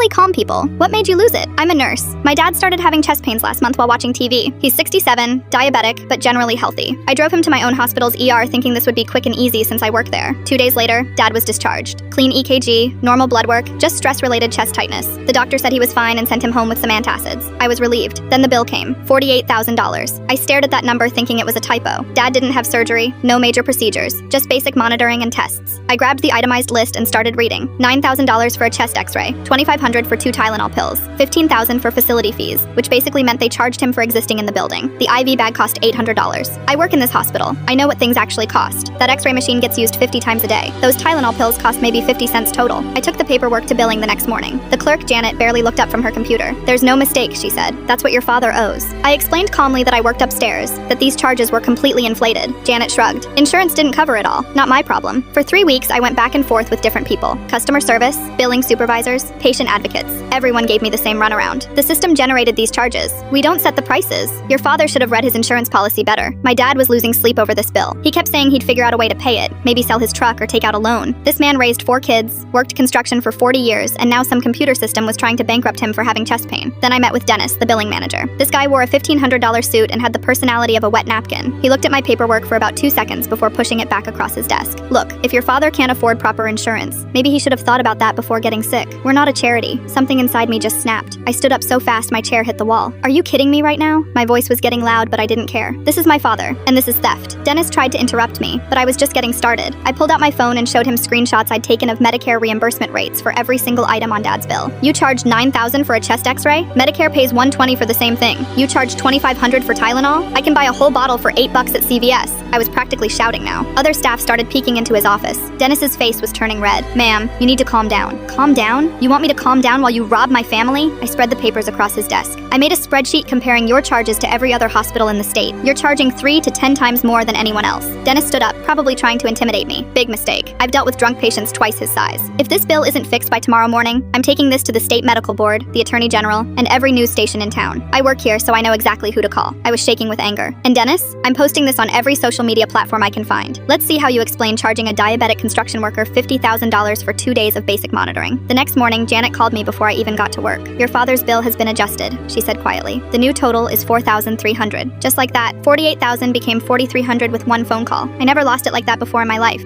usually calm people. What made you lose it? I'm a nurse. My dad started having chest pains last month while watching TV. He's 67, diabetic, but generally healthy. I drove him to my own hospital's ER thinking this would be quick and easy since I work there. 2 days later, Dad was discharged. Clean EKG, normal blood work, just stress-related chest tightness. The doctor said he was fine and sent him home with some antacids. I was relieved. Then the bill came, $48,000. I stared at that number thinking it was a typo. Dad didn't have surgery, no major procedures, just basic monitoring and tests. I grabbed the itemized list and started reading. $9,000 for a chest x-ray, $2,500 for 2 Tylenol pills, $15,000 for facility fees, which basically meant they charged him for existing in the building. The IV bag cost $800. I work in this hospital. I know what things actually cost. That x-ray machine gets used 50 times a day. Those Tylenol pills cost maybe 50 cents total. I took the paperwork to billing the next morning. The clerk, Janet, barely looked up from her computer. There's no mistake, she said. That's what your father owes. I explained calmly that I worked upstairs, that these charges were completely inflated. Janet shrugged. Insurance didn't cover it all. Not my problem. For 3 weeks, I went back and forth with different people. Customer service, billing supervisors, patient advocates. Everyone gave me the same runaround. The system generated these charges. We don't set the prices. Your father should have read his insurance policy better. My dad was losing sleep over this bill. He kept saying he'd figure out a way to pay it, maybe sell his truck or take out a loan. This man raised 4 kids, worked construction for 40 years, and now some computer system was trying to bankrupt him for having chest pain. Then I met with Dennis, the billing manager. This guy wore a $1,500 suit and had the personality of a wet napkin. He looked at my paperwork for about 2 seconds before pushing it back across his desk. Look, if your father can't afford proper insurance, maybe he should have thought about that before getting sick. We're not a charity. Something inside me just snapped. I stood up so fast my chair hit the wall. Are you kidding me right now? My voice was getting loud, but I didn't care. This is my father, and this is theft. Dennis tried to interrupt me, but I was just getting started. I pulled out my phone and showed him screenshots I'd taken of Medicare reimbursement rates for every single item on Dad's bill. You charged $9,000 for a chest x-ray? Medicare pays $120 for the same thing. You charged $2,500 for Tylenol? I can buy a whole bottle for $8 at CVS. I was practically shouting now. Other staff started peeking into his office. Dennis's face was turning red. Ma'am, you need to calm down. Calm down? You want me to calm down while you rob my family? I spread the papers across his desk. I made a spreadsheet comparing your charges to every other hospital in the state. You're charging 3 to 10 times more than anyone else. Dennis stood up, probably trying to intimidate me. Big mistake. I've dealt with drunk patients twice his size. If this bill isn't fixed by tomorrow morning, I'm taking this to the state medical board, the attorney general, and every news station in town. I work here, so I know exactly who to call. I was shaking with anger. And Dennis, I'm posting this on every social media platform I can find. Let's see how you explain charging a diabetic construction worker $50,000 for 2 days of basic monitoring. The next morning, Janet called me before I even got to work. Your father's bill has been adjusted, she said quietly. The new total is $4,300. Just like that, $48,000 became $4,300 with one phone call. I never lost it like that before in my life.